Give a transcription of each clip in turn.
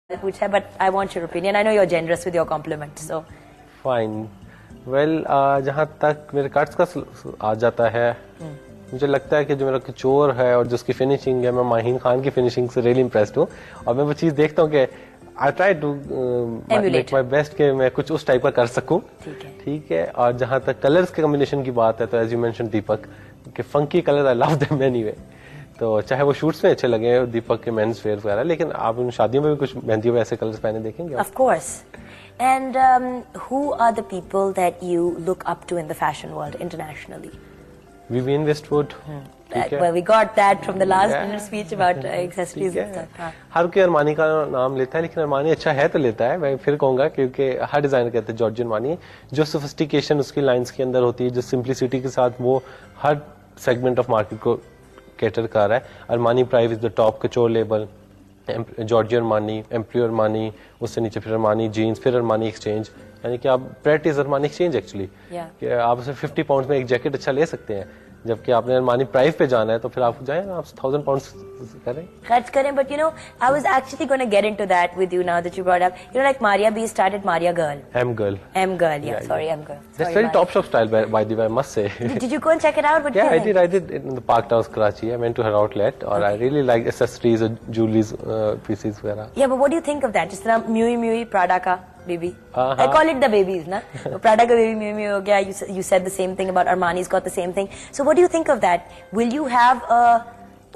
पूछा है, but I want your opinion. I know you are generous with your compliment, so fine. Well, जहाँ तक मेरे cuts का आ जाता है, मुझे लगता है कि जो मेरा किचोर है और जो उसकी फिनिशिंग है, मैं माहीन खान की फिनिशिंग से रियली इम्प्रेस्ड हूँ. और मैं वो चीज़ देखता हूँ कि I try to make my best कि मैं कुछ उस टाइप का कर सकूँ. ठीक है. और जहाँ तक कलर्स के कॉम्बिनेशन की बात है, तो एज यू मेंशन दीपक के funky colour, I love them anyway. तो चाहे वो शूट्स में अच्छे लगे दीपक के मेंस वेयर वगैरह, लेकिन आप उन शादियों में भी कुछ मेहंदियों में ऐसे कलर्स पहने देखेंगे? Of course. And who are the people that you look up to in the fashion world internationally? Vivienne Westwood. Well, we got that from the last minute speech about accessories and stuff. हर कोई Armani का नाम लेता है, लेकिन Armani अच्छा है तो लेता है. मैं फिर कहूंगा क्योंकि हर डिजाइनर कहते हैं जॉर्जियो अरमानी, जो सोफिस्टिकेशन उसकी लाइंस के अंदर होती है, जो सिंप्लिसिटी के साथ वो हर सेगमेंट ऑफ मार्केट को कैटर कर रहा है. Armani Prive is the top couture label, Giorgio Armani, Emporio Armani, उससे नीचे फिर अरमानी जीन्स, फिर अरमानी एक्सचेंज. यानी कि आप pret is Armani Exchange actually. आप उसे 50 पाउंड में एक जैकेट अच्छा ले सकते हैं, जबकि आपने अरमानी प्राइस पे जाना है तो फिर आप जाए आप 1000 पाउंड्स खर्च करें. But you know, I was actually gonna get into that with you now that you brought up. You know, like Maria B started Maria Girl. M Girl. Yeah, sorry, M Girl. That's very top shop style, by the way, I must say. Did you go and check it out? What I did in the Park Towers, Karachi. I went to her outlet, or I really like accessories or jewelries pieces वगैरह. Yeah, but what do you think of that? जिस तरह Miu Prada का baby. I call it the babies, na? Prada का baby Miu हो गया. You said the same thing about Armani's got the same thing. So what do you think of that? Will you have a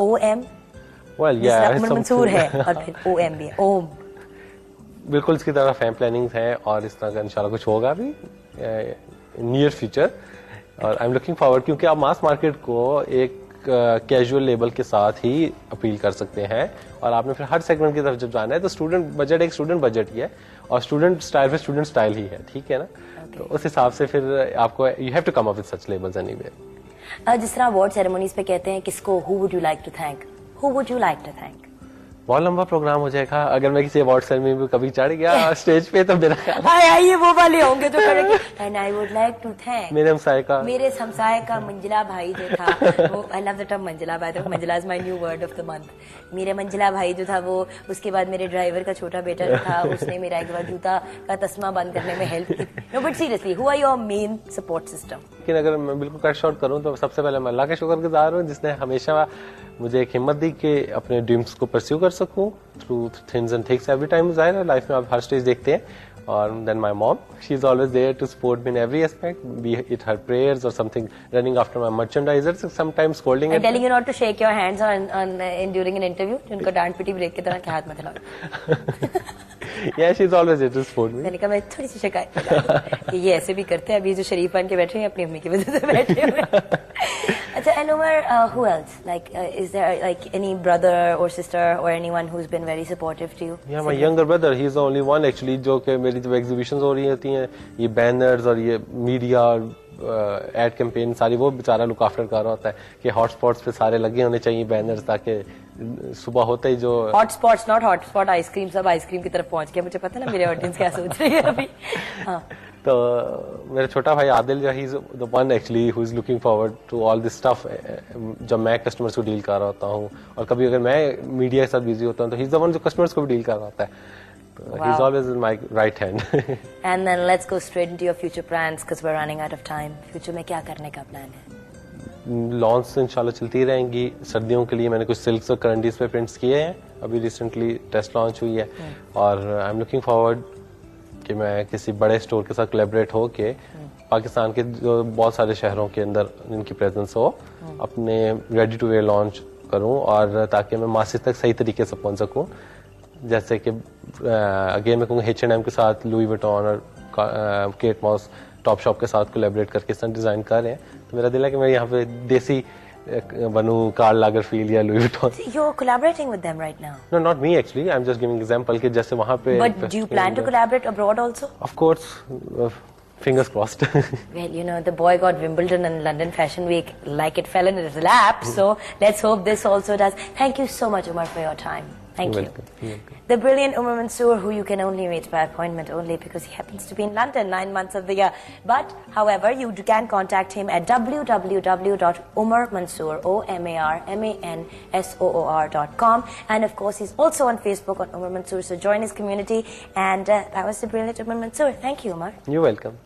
OM? Well, yeah. जिस मंसूर है और फिर OM भी है. OM. बिल्कुल इसकी तरह फैम प्लानिंग है और इस तरह का इंशाल्लाह कुछ होगा भी नियर फ्यूचर. और आई एम लुकिंग फॉरवर्ड, क्योंकि आप मास मार्केट को एक कैजुअल लेबल के साथ ही अपील कर सकते हैं. और आपने फिर हर सेगमेंट की तरफ जब जाना है तो स्टूडेंट बजट एक स्टूडेंट बजट ही है, और स्टूडेंट स्टाइल फिर स्टूडेंट स्टाइल ही है. ठीक है ना? तो उस हिसाब से फिर आपको you have to come up with such labels anyway. जिस तरह अवार्ड सेरेमनीज पे कहते हैं किसको, who would you like to thank? Who would you like to thank? बहुत लंबा प्रोग्राम हो जाएगा. अगर मैं किसी अवार्ड सेरेमनी में कभी चढ़ गया स्टेज पे तो मेरा ये वो वाले होंगे जो करेंगे. And I would like to thank मेरे हमसाये का मंजिला भाई जो था वो, आई लव द टर्म मंजिला भाई. तो मंजिला is my new word of the month. मेरे मंजिला भाई जो था वो, उसके बाद मेरे ड्राइवर का छोटा बेटा जो था उसने मेरा एक बार जूता का तस्मा बंद करने में हेल्प की. No but seriously, who are your main support system? लेकिन अगर मैं बिल्कुल कट शॉर्ट करूं तो सबसे पहले मैं अल्लाह का शुक्रगुजार हूं, जिसने हमेशा मुझे एक हिम्मत दी कि अपने ड्रीम्स को परस्यू कर सकूं through things and things. Every time जाहिर है लाइफ में आप हर स्टेज देखते हैं. और then my mom, she is always there to support me in every aspect, be it her prayers or something running after my merchandisers, sometimes scolding and telling you not to shake your hands on in during an interview. उनका डांट पिटी break की तरह के हाथ मत हिलाओ. Yeah, she's always there to support me. मैंने कहा मैं थोड़ी सी शिकायत कि ये ऐसे भी करते हैं. अभी जो शरीफ बन के बैठे हैं अपनी अम्मी की वजह से बैठे हुए. अच्छा, and Umar, who else? Like, is there like any brother or sister or anyone who's been very supportive to you? Yeah, my younger brother, he's the only one actually जो कि मेरी जब exhibitions हो रही होती हैं, ये banners और ये media एड कैंपेन सारी वो बेचारा लुक आफ्टर कर रहा होता है कि हॉटस्पॉट्स पे सारे लगे होने चाहिए बैनर्स, ताकि सुबह होते ही जो हॉटस्पॉट्स नॉट हॉटस्पॉट आइसक्रीम, सब आइसक्रीम की तरफ पहुंच गया. मुझे पता ना मेरे ऑडियंस क्या सोच रही है अभी. हाँ. तो मेरा छोटा भाई आदिल जो he is the one actually who is looking forward to all this stuff. जब मैं कस्टमर्स को डील कर रहा होता हूँ और कभी अगर मैं मीडिया के साथ बिजी होता हूँ तो ही इज द वन जो कस्टमर्स को भी डील कर रहा होता है. He's always in my right hand. And then let's go straight into your future plans because we're running out of time. Future में क्या करने का प्लान है? लॉन्च इंशाल्लाह चलती रहेंगी. सर्दियों के लिए मैंने कुछ सिल्क्स और करंडीज पे प्रिंट्स किए हैं. अभी रिसेंटली टेस्ट लॉन्च हुई है और आई एम लुकिंग फॉरवर्ड कि मैं किसी बड़े स्टोर के साथ कोलैबोरेट हो के पाकिस्तान के जो बहुत सारे शहरों के अंदर इनकी प्रेजेंस हो, अपने रेडी टू वेयर लॉन्च करूं और ताकि मैं मासेस तक सही तरीके से पहुंच सकूं. जैसे कि अगेन मैं कहूँगा H&M के साथ लुई विटॉन और केट मॉस टॉप शॉप के साथ कोलैबोरेट करके इस तरह डिजाइन कर रहे हैं. तो मेरा दिल है कि मैं यहाँ पे देसी बनूं, कार्ल लागरफील्ड या Louis Vuitton. You're collaborating with them right now? No, not me actually. I'm just giving example कि जैसे वहाँ पे. But do you plan to collaborate abroad also? Of course. Fingers crossed. Well, you know, the boy got Wimbledon and London Fashion Week like it fell in his lap. So let's hope this also does. Thank you so much, Umar, for your time. Thank you. Welcome. You're welcome. The brilliant Umar Mansoor, who you can only meet by appointment only because he happens to be in London 9 months of the year. But, however, you can contact him at www.umarmansoor, OMARMANSOOR.com. And, of course, he's also on Facebook on Umar Mansoor, so join his community. And that was the brilliant Umar Mansoor. Thank you, Umar. You're welcome.